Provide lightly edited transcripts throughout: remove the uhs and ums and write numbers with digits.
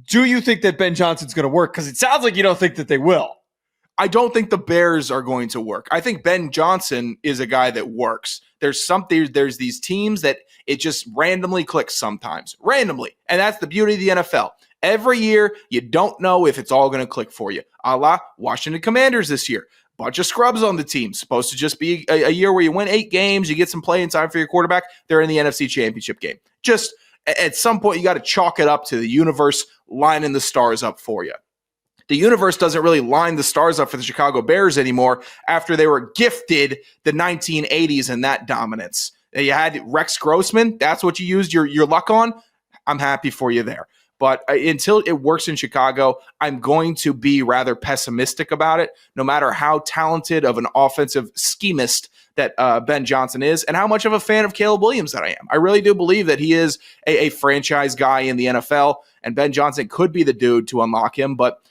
Do you think that Ben Johnson's going to work? Because it sounds like you don't think that they will. I don't think the Bears are going to work. I think Ben Johnson is a guy that works. There's these teams that it just randomly clicks sometimes. Randomly. And that's the beauty of the NFL. Every year, you don't know if it's all going to click for you. A la Washington Commanders this year. Bunch of scrubs on the team. Supposed to just be a year where you win 8 games, you get some playing time for your quarterback. They're in the NFC Championship game. Just at some point, you got to chalk it up to the universe lining the stars up for you. The universe doesn't really line the stars up for the Chicago Bears anymore after they were gifted the 1980s and that dominance. You had Rex Grossman. That's what you used your luck on. I'm happy for you there. But until it works in Chicago, I'm going to be rather pessimistic about it, no matter how talented of an offensive schemist that Ben Johnson is and how much of a fan of Caleb Williams that I am. I really do believe that he is a franchise guy in the NFL, and Ben Johnson could be the dude to unlock him, but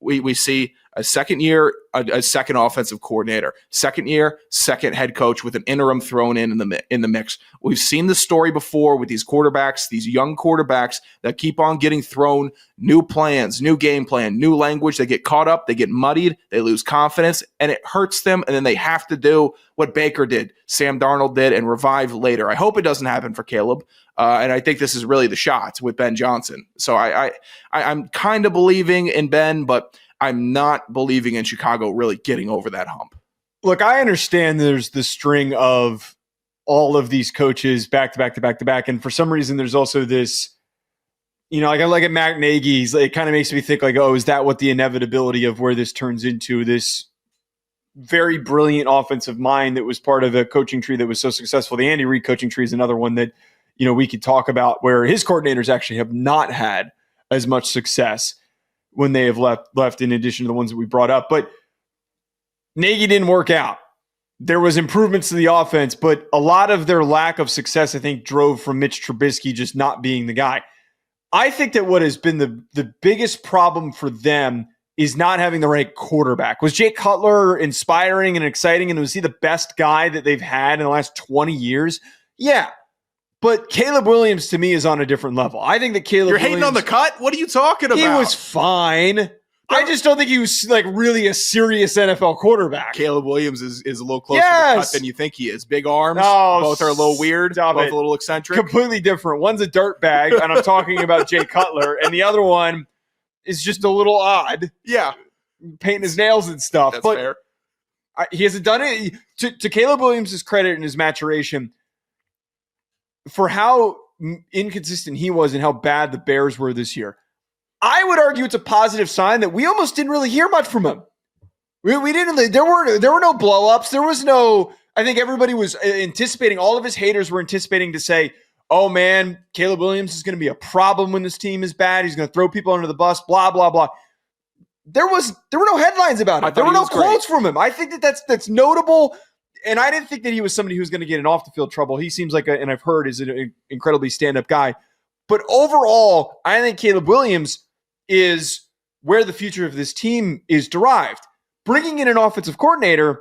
we see a second year, a second offensive coordinator, second year, second head coach with an interim thrown in the mix. We've seen the story before with these quarterbacks, these young quarterbacks that keep on getting thrown new plans, new game plan, new language. They get caught up, they get muddied, they lose confidence, and it hurts them. And then they have to do what Baker did, Sam Darnold did, and revive later. I hope it doesn't happen for Caleb. And I think this is really the shot with Ben Johnson. So I'm kind of believing in Ben, but I'm not believing in Chicago really getting over that hump. Look, I understand there's the string of all of these coaches back to back to back to back. And for some reason, there's also this, like I look at Matt Nagy's, it kind of makes me think like, oh, is that what the inevitability of where this turns into? This very brilliant offensive mind that was part of a coaching tree that was so successful. The Andy Reid coaching tree is another one that, we could talk about where his coordinators actually have not had as much success when they have left in addition to the ones that we brought up. But Nagy didn't work out. There was improvements to the offense, but a lot of their lack of success, I think, drove from Mitch Trubisky just not being the guy. I think that what has been the biggest problem for them is not having the right quarterback. Was Jay Cutler inspiring and exciting, and was he the best guy that they've had in the last 20 years? Yeah. But Caleb Williams, to me, is on a different level. I think that Caleb You're hating on the cut? What are you talking about? He was fine. I just don't think he was like really a serious NFL quarterback. Caleb Williams is a little closer to the cut than you think he is. Big arms. Both are a little weird. Both a little eccentric. Completely different. One's a dirt bag, and I'm talking about Jay Cutler, and the other one is just a little odd. Yeah. Painting his nails and stuff. That's fair. He hasn't done it. To Caleb Williams' credit and his maturation, for how inconsistent he was and how bad the Bears were this year, I would argue it's a positive sign that we almost didn't really hear much from him. We didn't. There were no blow-ups. There was no. I think everybody was anticipating. All of his haters were anticipating to say, "Oh man, Caleb Williams is going to be a problem when this team is bad. He's going to throw people under the bus." Blah blah blah. There were no headlines about it. There were no quotes from him. I think that's notable. And I didn't think that he was somebody who was going to get in off the field trouble. He seems like, and I've heard, is an incredibly stand-up guy. But overall, I think Caleb Williams is where the future of this team is derived. Bringing in an offensive coordinator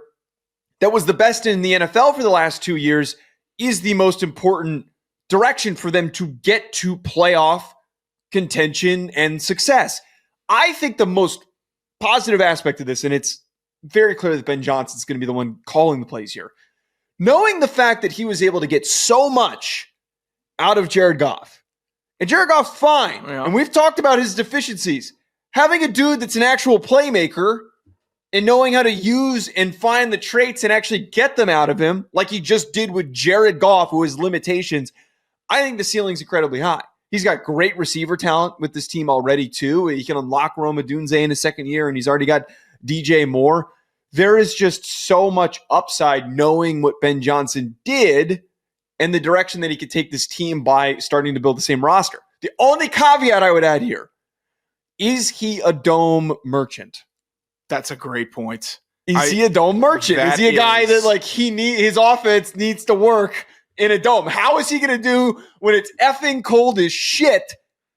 that was the best in the NFL for the last 2 years is the most important direction for them to get to playoff contention and success. I think the most positive aspect of this, and it's very clear that Ben Johnson's going to be the one calling the plays here. Knowing the fact that he was able to get so much out of Jared Goff. And Jared Goff's fine. Yeah. And we've talked about his deficiencies. Having a dude that's an actual playmaker and knowing how to use and find the traits and actually get them out of him, like he just did with Jared Goff, who has limitations, I think the ceiling's incredibly high. He's got great receiver talent with this team already, too. He can unlock Rome Odunze in his second year, and he's already got DJ Moore. There is just so much upside knowing what Ben Johnson did and the direction that he could take this team by starting to build the same roster. The only caveat I would add here, is he a dome merchant? That's a great point. Is he a dome merchant? Is he a guy that like his offense needs to work in a dome? How is he going to do when it's effing cold as shit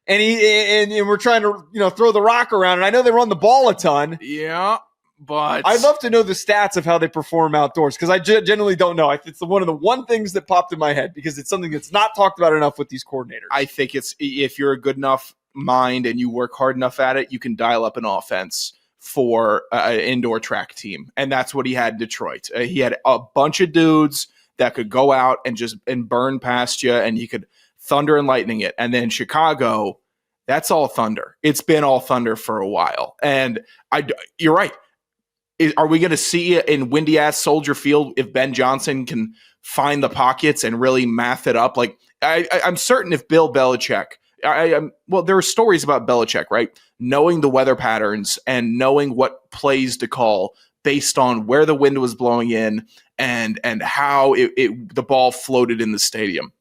and we're trying to throw the rock around? And I know they run the ball a ton. Yeah. But I'd love to know the stats of how they perform outdoors because I genuinely don't know. It's one of the one things that popped in my head because it's something that's not talked about enough with these coordinators. I think it's if you're a good enough mind and you work hard enough at it, you can dial up an offense for an indoor track team. And that's what he had in Detroit. He had a bunch of dudes that could go out and burn past you, and he could thunder and lightning it. And then Chicago, that's all thunder. It's been all thunder for a while. And you're right. Are we going to see in windy ass Soldier Field if Ben Johnson can find the pockets and really math it up? Like I'm certain if Bill Belichick, well, there are stories about Belichick, right? Knowing the weather patterns and knowing what plays to call based on where the wind was blowing in and how the ball floated in the stadium.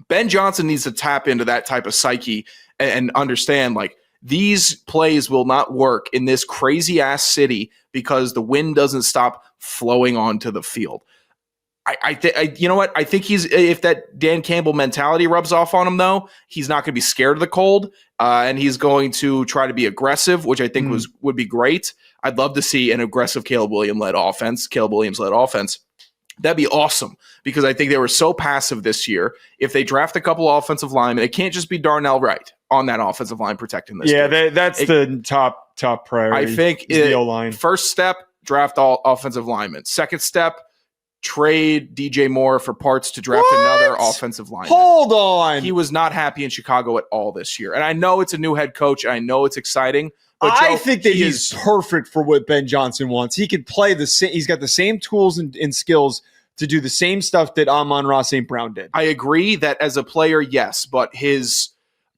Ben Johnson needs to tap into that type of psyche and understand, like, these plays will not work in this crazy ass city because the wind doesn't stop flowing onto the field. You know what? I think if that Dan Campbell mentality rubs off on him, though, he's not going to be scared of the cold, and he's going to try to be aggressive, which I think would be great. I'd love to see an aggressive Caleb Williams-led offense. That'd be awesome because I think they were so passive this year. If they draft a couple offensive linemen, it can't just be Darnell Wright on that offensive line protecting this. Yeah, that's the top priority. I think the O-line. First step, draft all offensive linemen. Second step, trade DJ Moore for parts to draft another offensive lineman. Hold on. He was not happy in Chicago at all this year. And I know it's a new head coach, and I know it's exciting. But I think that he's perfect for what Ben Johnson wants. He can play the same. He's got the same tools and skills to do the same stuff that Amon-Ra St. Brown did. I agree that as a player, yes, but his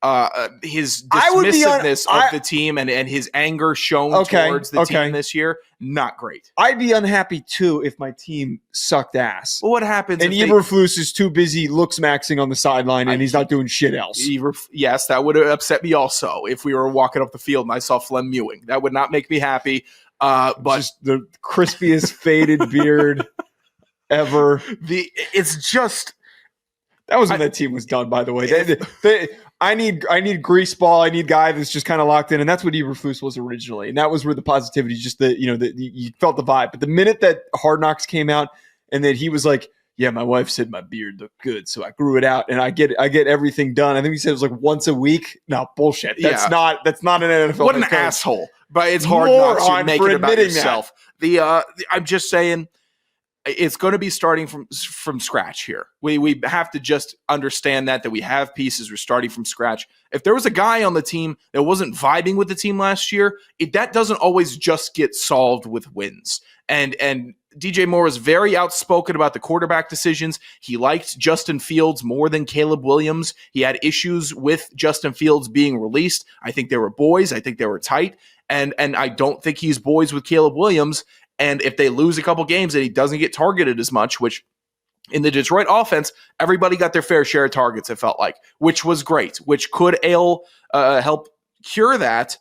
dismissiveness of the team and his anger shown towards the team this year, not great. I'd be unhappy too if my team sucked ass. Well, what happens? And Eberflus is too busy looks maxing on the sideline and he's not doing shit else. Yes, that would have upset me also if we were walking up the field and I saw Flem mewing. That would not make me happy. But just the crispiest faded beard ever. It's just that was when that team was done. By the way, I need grease ball. I need guy that's just kind of locked in, and that's what Eberflus was originally. And that was where the positivity, just you felt the vibe. But the minute that Hard Knocks came out, and then he was like, "Yeah, my wife said my beard looked good, so I grew it out, and I get everything done." I think he said it was like once a week. No bullshit. That's not an NFL. What an asshole! But it's Hard Knocks. You make it about yourself. I'm just saying. It's going to be starting from scratch here. We have to just understand that we have pieces. We're starting from scratch. If there was a guy on the team that wasn't vibing with the team last year, that doesn't always just get solved with wins. And DJ Moore was very outspoken about the quarterback decisions. He liked Justin Fields more than Caleb Williams. He had issues with Justin Fields being released. I think they were boys. I think they were tight. And I don't think he's boys with Caleb Williams. And if they lose a couple games and he doesn't get targeted as much, which in the Detroit offense, everybody got their fair share of targets, it felt like, which was great, which could help cure that.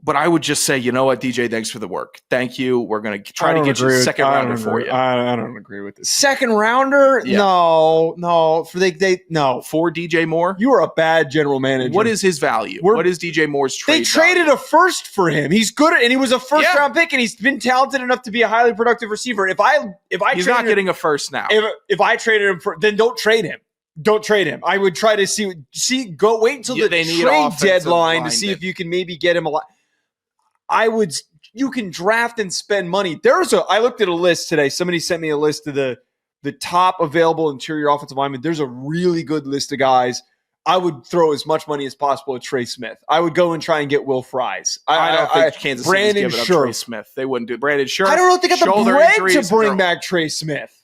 But I would just say, you know what, DJ, thanks for the work. Thank you. We're going to try to get you a second rounder for you. I don't agree with this. Second rounder? Yeah. No. No. For DJ Moore? You are a bad general manager. What is his value? What is DJ Moore's trade? They traded a first for him. He's good and he was a first round pick, and he's been talented enough to be a highly productive receiver. He's not getting a first now. If I traded him then don't trade him. Don't trade him. I would try to wait until the trade deadline to see if you can maybe get him a lot. You can draft and spend money. I looked at a list today. Somebody sent me a list of the top available interior offensive linemen. There's a really good list of guys. I would throw as much money as possible at Trey Smith. I would go and try and get Will Fries. I don't think Kansas City's giving up Trey Smith. They wouldn't do it. Brandon Scherf. I don't know if they got the bread to bring back Trey Smith.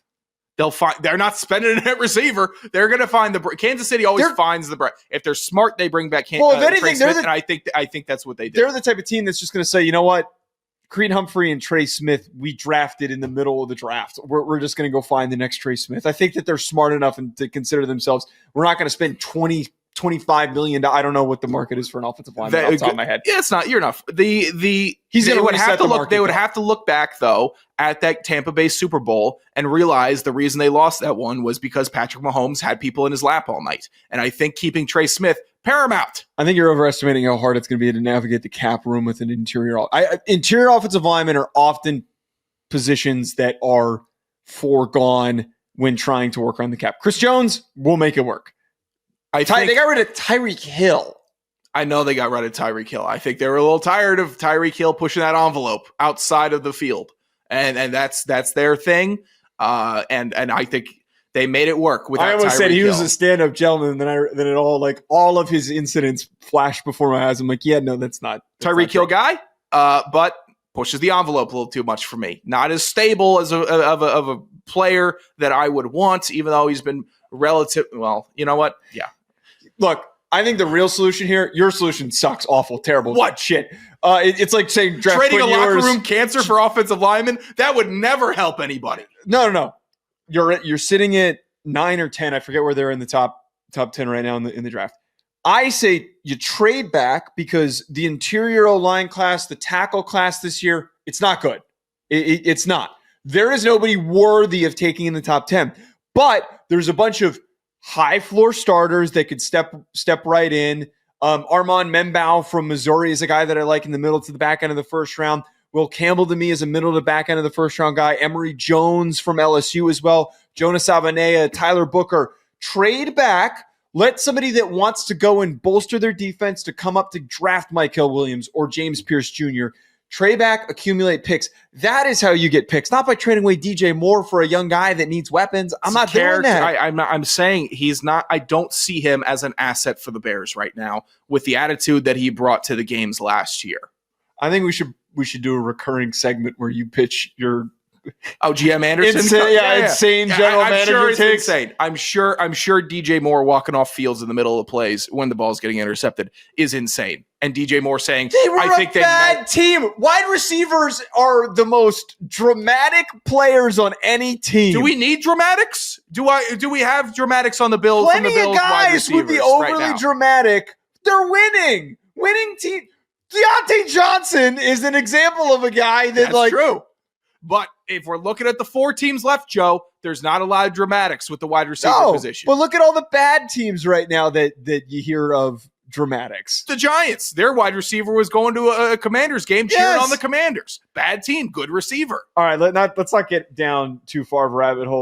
They're not spending it at receiver. They're going to find Kansas City always finds the bread. If they're smart, they bring back Trey Smith, and I think that's what they do. They're the type of team that's just going to say, you know what, Creed Humphrey and Trey Smith, we drafted in the middle of the draft. We're just going to go find the next Trey Smith. I think that they're smart enough to consider themselves. We're not going to spend $25 million. I don't know what the market is for an offensive lineman off the top of my head. Yeah, it's not. You're enough. They would have to look back though at that Tampa Bay Super Bowl and realize the reason they lost that one was because Patrick Mahomes had people in his lap all night. And I think keeping Trey Smith paramount. I think you're overestimating how hard it's going to be to navigate the cap room with an interior. Interior offensive linemen are often positions that are foregone when trying to work on the cap. Chris Jones will make it work. They got rid of Tyreek Hill. I know they got rid of Tyreek Hill. I think they were a little tired of Tyreek Hill pushing that envelope outside of the field, and that's their thing. And I think they made it work without I almost Tyreek said he Hill. was a stand-up gentleman, and then it all of his incidents flashed before my eyes. I'm like, yeah, no, that's not Tyreek Hill guy, but pushes the envelope a little too much for me. Not as stable as a player that I would want, even though he's been relative. Well, you know what? Yeah. Look, I think the real solution here, your solution sucks, awful, terrible. What shit? It's like saying draft trading a locker yours. room cancer for offensive linemen. That would never help anybody. No. You're sitting at 9 or 10. I forget where they're in the top 10 right now in the draft. I say you trade back because the interior O-line class, the tackle class this year, it's not good. It's not. There is nobody worthy of taking in the top 10. But there's a bunch of high floor starters that could step right in. Armand Membao from Missouri is a guy that I like in the middle to the back end of the first round. Will Campbell to me is a middle to back end of the first round guy. Emory Jones from LSU as well. Jonas Avanea, Tyler Booker. Trade back. Let somebody that wants to go and bolster their defense to come up to draft Mykel Williams or James Pierce Jr. Trade back, accumulate picks. That is how you get picks, not by trading away DJ Moore for a young guy that needs weapons. I'm not doing that. I'm saying he's not. I don't see him as an asset for the Bears right now with the attitude that he brought to the games last year. I think we should do a recurring segment where you pitch your GM Anderson. Insane general manager takes. Insane. I'm sure DJ Moore walking off fields in the middle of the plays when the ball's getting intercepted is insane. And DJ Moore saying, I think a bad team. Wide receivers are the most dramatic players on any team. Do we need dramatics? Do we have dramatics on the Bills? Plenty from the Bills of guys with the overly dramatic. They're winning. Winning team. Deontay Johnson is an example of a guy that's true. But if we're looking at the 4 teams left, Joe, there's not a lot of dramatics with the wide receiver position. But look at all the bad teams right now that you hear of dramatics. The Giants, their wide receiver was going to a Commanders game cheering on the Commanders. Bad team, good receiver. All right, let's not get down too far of a rabbit hole.